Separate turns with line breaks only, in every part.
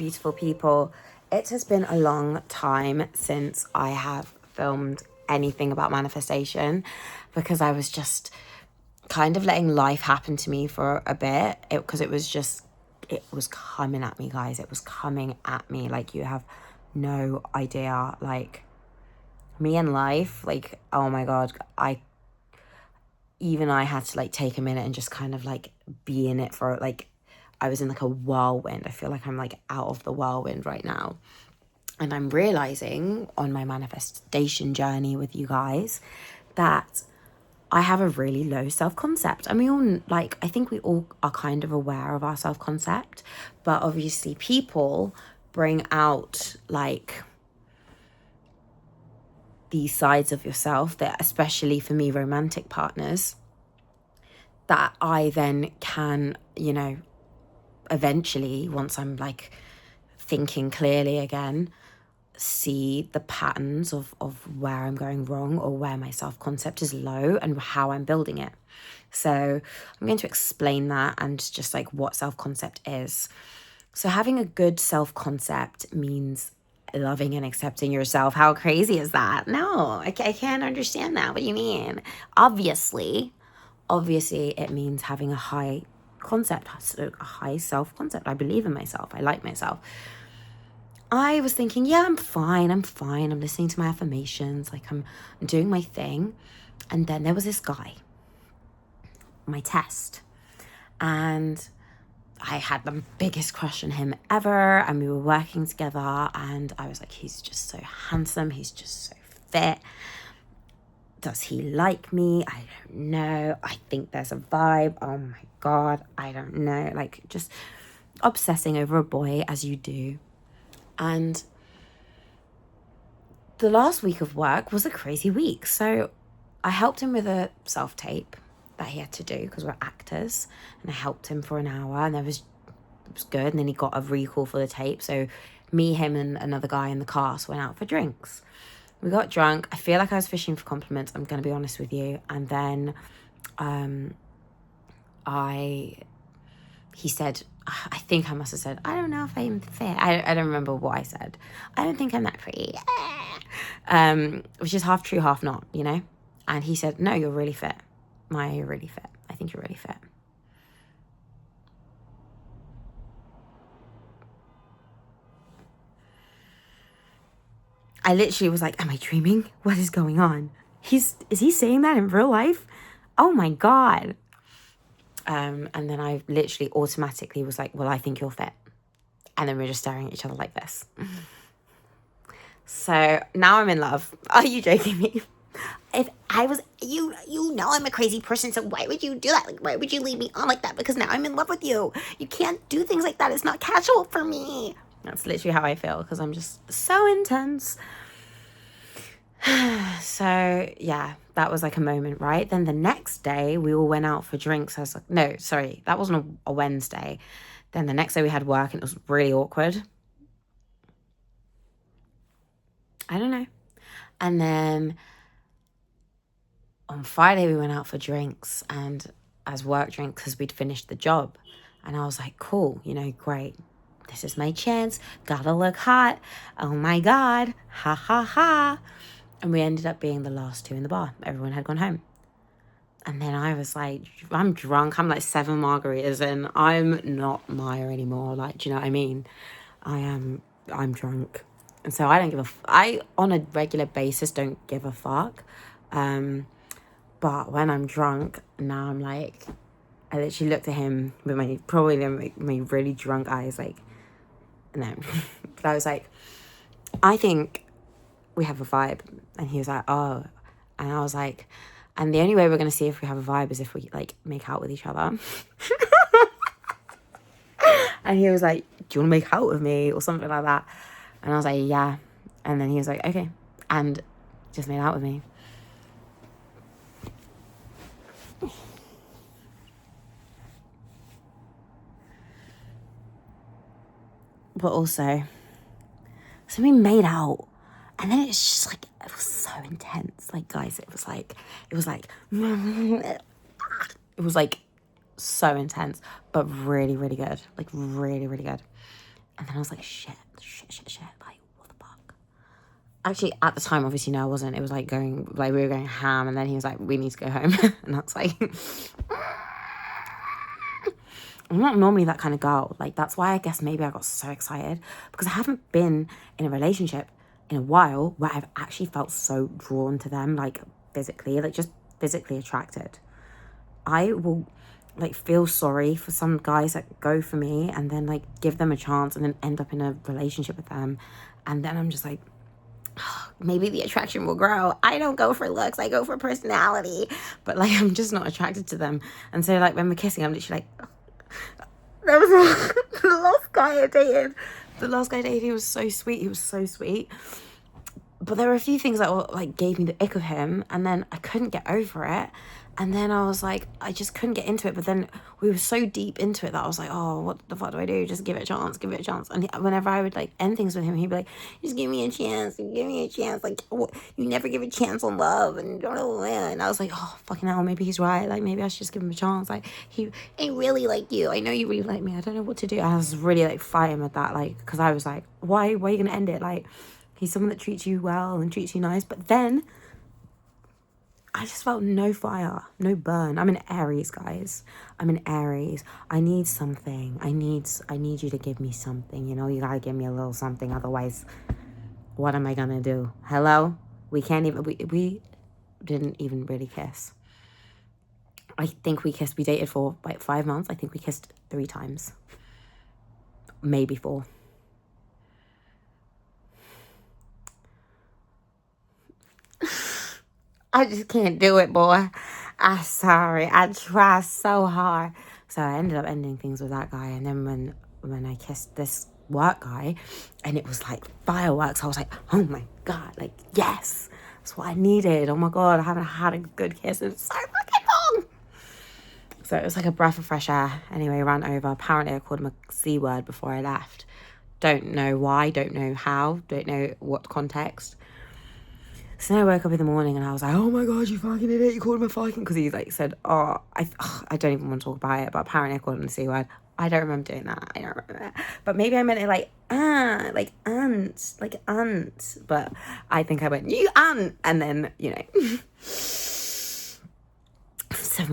beautiful people. It has been a long time since I have filmed anything about manifestation because I was just kind of letting life happen to me for a bit because it was coming at me, guys. It was coming at me like you have no idea. Like, me and life, like, oh my God, I had to like take a minute and just kind of like be in it for like, I was in like a whirlwind. I feel like I'm like out of the whirlwind right now. And I'm realizing on my manifestation journey with you guys that I have a really low self-concept. And we all, like, I think we all are kind of aware of our self-concept. But obviously people bring out like these sides of yourself that, especially for me, romantic partners, that I then can, you know, eventually, once I'm like thinking clearly again, see the patterns of where I'm going wrong or where my self-concept is low and how I'm building it. So I'm going to explain that and just like what self-concept is. So having a good self-concept means loving and accepting yourself. How crazy is that? No, I can't understand that. What do you mean? Obviously it means having a high concept, a high self-concept. I believe in myself. I like myself. I was thinking, yeah, I'm fine. I'm listening to my affirmations. Like, I'm doing my thing. And then there was this guy, my test. And I had the biggest crush on him ever. And we were working together. And I was like, he's just so handsome. He's just so fit. Does he like me? I don't know. I think there's a vibe. Oh my God. I don't know. Like, just obsessing over a boy as you do. And the last week of work was a crazy week. So I helped him with a self-tape that he had to do because we're actors. And I helped him for an hour and it was good. And then he got a recall for the tape. So me, him and another guy in the cast went out for drinks. We got drunk. I feel like I was fishing for compliments. I'm going to be honest with you. And then he said, I think I must have said, I don't know if I'm fit. I don't remember what I said. I don't think I'm that pretty. Which is half true, half not, you know? And he said, no, you're really fit. Maya, you're really fit. I think you're really fit. I literally was like, am I dreaming? What is going on? Is he saying that in real life? Oh my God. And then I literally automatically was like, well, I think you're fit. And then we're just staring at each other like this. So now I'm in love. Are you joking me? If I was, you know I'm a crazy person, so why would you do that? Like, why would you leave me on like that? Because now I'm in love with you. You can't do things like that. It's not casual for me. That's literally how I feel because I'm just so intense. So yeah, that was like a moment, right? Then the next day we all went out for drinks. I was like, no, sorry, that wasn't a Wednesday. Then the next day we had work and it was really awkward. I don't know. And then on Friday we went out for drinks and as work drinks because we'd finished the job. And I was like, cool, you know, great. This is my chance. Gotta look hot. Oh my God. Ha ha ha. And we ended up being the last two in the bar. Everyone had gone home. And then I was like, I'm drunk. I'm like 7 margaritas in. I'm not Maya anymore. Like, do you know what I mean? I'm drunk. And so I don't give I, on a regular basis, don't give a fuck. But when I'm drunk, now I'm like, I literally looked at him with my really drunk eyes, like, no. But I was like, I think we have a vibe. And he was like, oh. And I was like, and the only way we're going to see if we have a vibe is if we like make out with each other. And he was like, do you want to make out with me or something like that? And I was like, yeah. And then he was like, okay. And just made out with me. But also, so we made out. And then it's just like, it was so intense. Like, guys, it was like so intense, but really, really good. Like, really, really good. And then I was like, shit. Like, what the fuck? Actually, at the time, obviously, no, I wasn't. It was like we were going ham. And then he was like, we need to go home. And I was like, I'm not normally that kind of girl. Like, that's why I guess maybe I got so excited, because I haven't been in a relationship in a while where I've actually felt so drawn to them, like physically, like just physically attracted. I will like feel sorry for some guys that go for me and then like give them a chance and then end up in a relationship with them. And then I'm just like, maybe the attraction will grow. I don't go for looks, I go for personality. But like, I'm just not attracted to them. And so like when we're kissing, I'm literally like, that was the last guy I dated. The last guy I dated, he was so sweet. He was so sweet. But there were a few things that were, like, gave me the ick of him. And then I couldn't get over it. And then I was like, I just couldn't get into it. But then we were so deep into it that I was like, oh, what the fuck do I do? Just give it a chance, give it a chance. And whenever I would, like, end things with him, he'd be like, just give me a chance, give me a chance. Like, you never give a chance on love. And I was like, oh, fucking hell, maybe he's right. Like, maybe I should just give him a chance. Like, I really like you. I know you really like me. I don't know what to do. I was really, like, fighting with that, like, because I was like, why are you going to end it? Like, he's someone that treats you well and treats you nice. But then I just felt no fire, no burn. I'm an Aries, guys. I'm an Aries. I need something. I need you to give me something. You know, you gotta give me a little something. Otherwise, what am I gonna do? Hello? We can't even, we didn't even really kiss. I think we dated for like 5 months. I think we kissed 3 times. Maybe 4. I just can't do it, boy. I'm sorry. I try so hard. So I ended up ending things with that guy. And then when I kissed this work guy, and it was like fireworks, I was like, oh my God, like, yes. That's what I needed. Oh my God, I haven't had a good kiss in so fucking long. So it was like a breath of fresh air. Anyway, ran over. Apparently I called him a C word before I left. Don't know why, don't know how, don't know what context. So then I woke up in the morning and I was like, oh my God, you fucking idiot, you called him a fucking... Because he like said, I don't even want to talk about it, but apparently I called him a C word. I don't remember doing that. I don't remember that. But maybe I meant it like ant. But I think I went, you ant. And then, you know. 7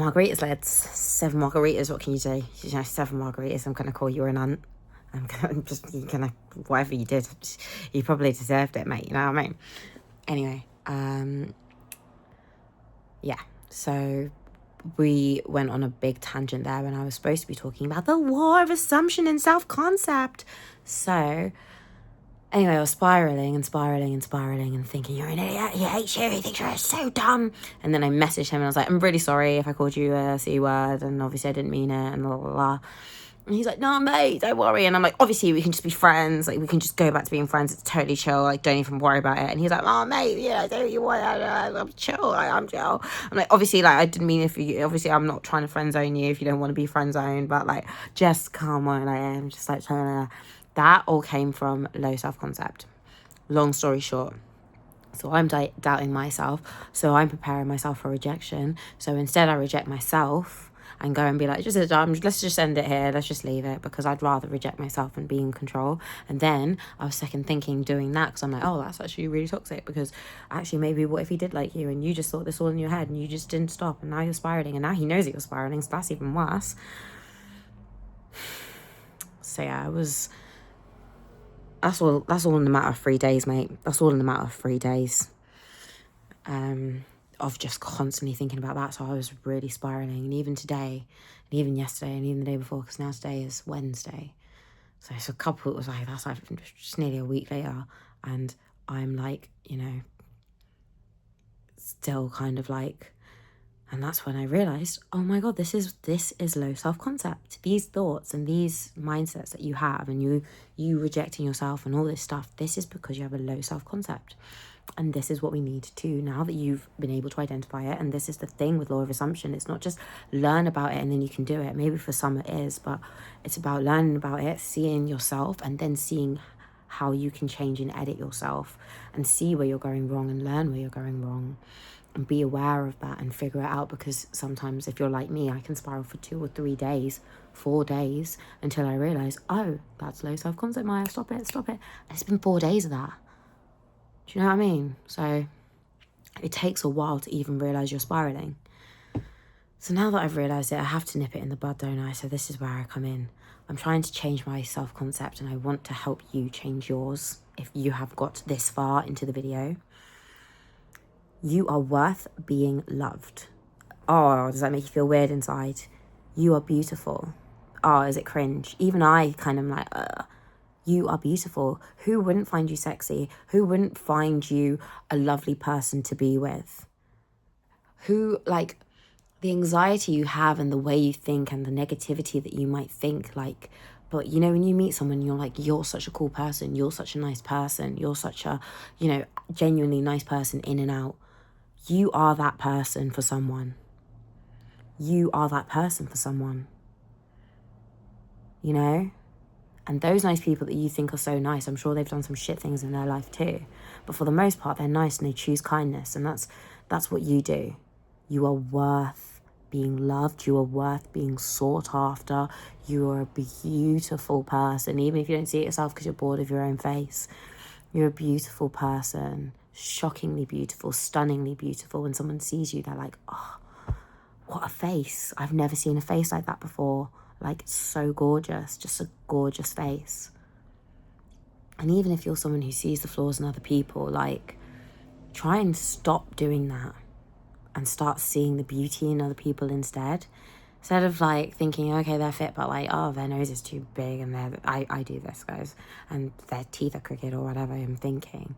margaritas, lads. 7 margaritas, what can you do? You know, 7 margaritas, I'm going to call you an ant. You're gonna, whatever you did, you probably deserved it, mate. You know what I mean? Anyway, yeah, so we went on a big tangent there when I was supposed to be talking about the law of assumption and self-concept. So anyway, I was spiraling and thinking, you're an idiot, he hates you, he thinks you're so dumb. And then I messaged him and I was like, I'm really sorry if I called you a C word, and obviously I didn't mean it, and blah, blah, blah. And he's like, no, mate, don't worry. And I'm like, obviously, we can just be friends. Like, we can just go back to being friends. It's totally chill. Like, don't even worry about it. And he's like, oh, mate, yeah, don't you worry. I'm chill. I'm chill. I'm like, obviously, like, I didn't mean obviously, I'm not trying to friend zone you if you don't want to be friend zoned. But, like, just come on. I'm just, like, trying to... That all came from low self-concept. Long story short. So I'm doubting myself. So I'm preparing myself for rejection. So instead, I reject myself and go and be like, let's just end it here, let's just leave it, because I'd rather reject myself and be in control. And then I was second thinking doing that, because I'm like, oh, that's actually really toxic, because actually maybe what if he did like you and you just thought this all in your head and you just didn't stop, and now you're spiraling, and now he knows that you're spiraling, so that's even worse. So yeah, that's all in the matter of 3 days, mate. That's all in the matter of 3 days. Of just constantly thinking about that. So I was really spiraling. And even today, and even yesterday, and even the day before, because now today is Wednesday. So it's it was like, that's like just nearly a week later. And I'm like, you know, still kind of like, and that's when I realized, oh my God, this is low self-concept. These thoughts and these mindsets that you have, and you rejecting yourself and all this stuff, this is because you have a low self-concept. And this is what we need to, now that you've been able to identify it. And this is the thing with law of assumption. It's not just learn about it and then you can do it. Maybe for some it is, but it's about learning about it, seeing yourself, and then seeing how you can change and edit yourself and see where you're going wrong and learn where you're going wrong. and be aware of that and figure it out, because sometimes if you're like me, I can spiral for 2 or 3 days, 4 days, until I realise, oh, that's low self-concept, Maya, stop it. And it's been 4 days of that. Do you know what I mean? So it takes a while to even realise you're spiralling. So now that I've realised it, I have to nip it in the bud, don't I? So this is where I come in. I'm trying to change my self-concept, and I want to help you change yours if you have got this far into the video. You are worth being loved. Oh, does that make you feel weird inside? You are beautiful. Oh, is it cringe? Even I kind of like, you are beautiful. Who wouldn't find you sexy? Who wouldn't find you a lovely person to be with? Who, like, the anxiety you have and the way you think and the negativity that you might think, like, but you know, when you meet someone, you're like, you're such a cool person, you're such a nice person, you're such a, you know, genuinely nice person in and out. You are that person for someone. You are that person for someone. You know? And those nice people that you think are so nice, I'm sure they've done some shit things in their life too. But for the most part, they're nice and they choose kindness. And that's what you do. You are worth being loved. You are worth being sought after. You are a beautiful person. Even if you don't see it yourself because you're bored of your own face. You're a beautiful person. Shockingly beautiful, stunningly beautiful. When someone sees you, they're like, oh, what a face. I've never seen a face like that before. Like, it's so gorgeous. Just a gorgeous face. And even if you're someone who sees the flaws in other people, like, try and stop doing that and start seeing the beauty in other people instead. Instead of like thinking, okay, they're fit, but like, oh, their nose is too big and I do this, guys, and their teeth are crooked or whatever I'm thinking.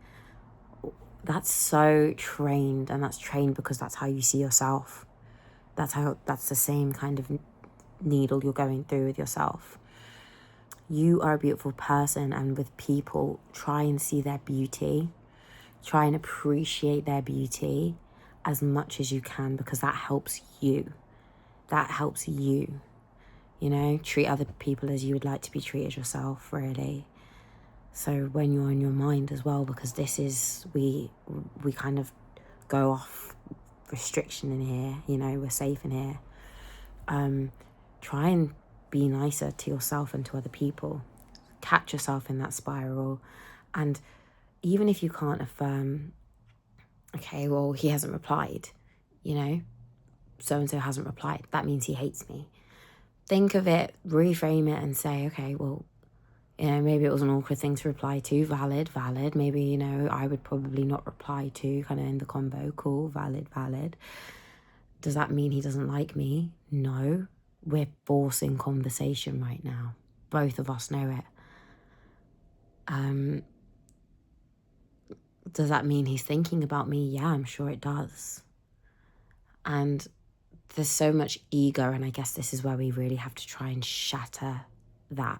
That's so trained, and that's trained because that's how you see yourself. That's the same kind of needle you're going through with yourself. You are a beautiful person, and with people, try and see their beauty. Try and appreciate their beauty as much as you can, because that helps you. That helps you. You know, treat other people as you would like to be treated yourself, really. So when you're in your mind as well, because this is, we kind of go off restriction in here, you know, we're safe in here. Try and be nicer to yourself and to other people. Catch yourself in that spiral. And even if you can't affirm, okay, well, he hasn't replied, you know, so-and-so hasn't replied, that means he hates me. Think of it, reframe it and say, okay, well, you know, maybe it was an awkward thing to reply to, valid. Maybe, you know, I would probably not reply to, kind of in the combo, cool, valid. Does that mean he doesn't like me? No, we're forcing conversation right now. Both of us know it. Does that mean he's thinking about me? Yeah, I'm sure it does. And there's so much ego, and I guess this is where we really have to try and shatter that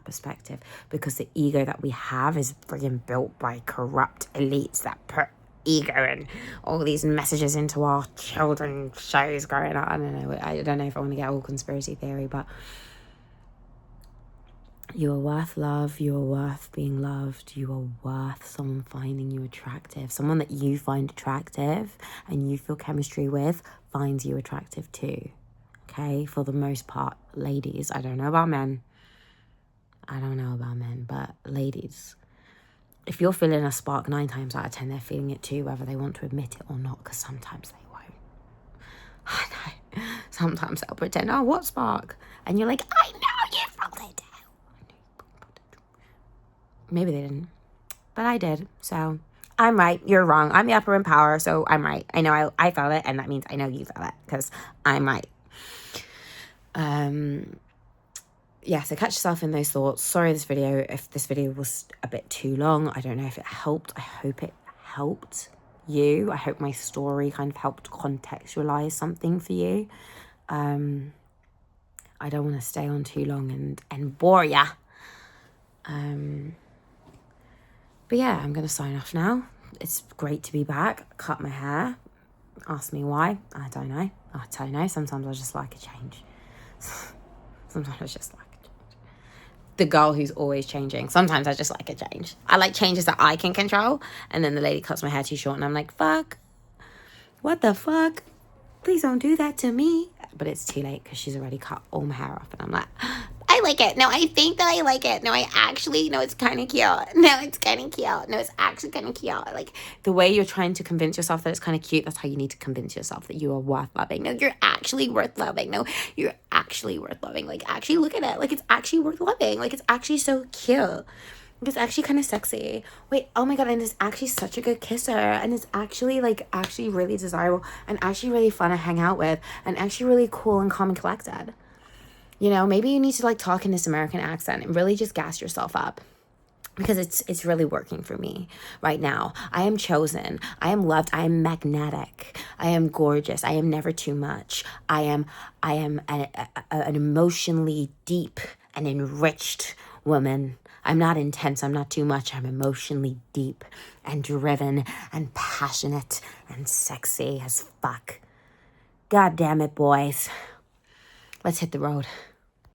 perspective, because the ego that we have is friggin' built by corrupt elites that put ego and all these messages into our children shows growing up. I don't know if I want to get all conspiracy theory, but you are worth love. You are worth being loved. You are worth someone finding you attractive. Someone that you find attractive and you feel chemistry with finds you attractive too. Okay, for the most part, ladies. I don't know about men, but ladies, if you're feeling a spark, 9 times out of 10, they're feeling it too, whether they want to admit it or not, because sometimes they won't. I know. Sometimes they'll pretend, oh, what spark? And you're like, I know you felt it. Maybe they didn't, but I did. So I'm right, you're wrong. I'm the upper in power, so I'm right. I know I felt it, and that means I know you felt it, because I'm right. Yeah, so catch yourself in those thoughts. Sorry if this video was a bit too long. I don't know if it helped. I hope it helped you. I hope my story kind of helped contextualize something for you. I don't want to stay on too long and bore ya. But yeah, I'm going to sign off now. It's great to be back. Cut my hair. Ask me why. I don't know. Sometimes I just like a change. Sometimes I just like a change. The girl who's always changing. Sometimes I just like a change. I like changes that I can control. And then the lady cuts my hair too short and I'm like, fuck. what the fuck? Please don't do that to me. But it's too late because she's already cut all my hair off. And I'm like, I like it. No, I think that I like it. No, it's kind of cute. No, it's kind of cute. No, it's actually kind of cute. Like, the way you're trying to convince yourself that it's kind of cute, that's how you need to convince yourself that you are worth loving. No, you're actually worth loving. No, you're actually worth loving. Like, actually look at it. Like, it's actually worth loving. Like, it's actually so cute. It's actually kind of sexy. Wait, oh my god, and it's actually such a good kisser. And it's actually, like, actually really desirable. And actually really fun to hang out with. And actually really cool and calm and collected. You know, maybe you need to, like, talk in this American accent and really just gas yourself up. Because it's really working for me right now. I am chosen. I am loved. I am magnetic. I am gorgeous. I am never too much. I am an emotionally deep and enriched woman. I'm not intense. I'm not too much. I'm emotionally deep and driven and passionate and sexy as fuck. God damn it, boys. Let's hit the road.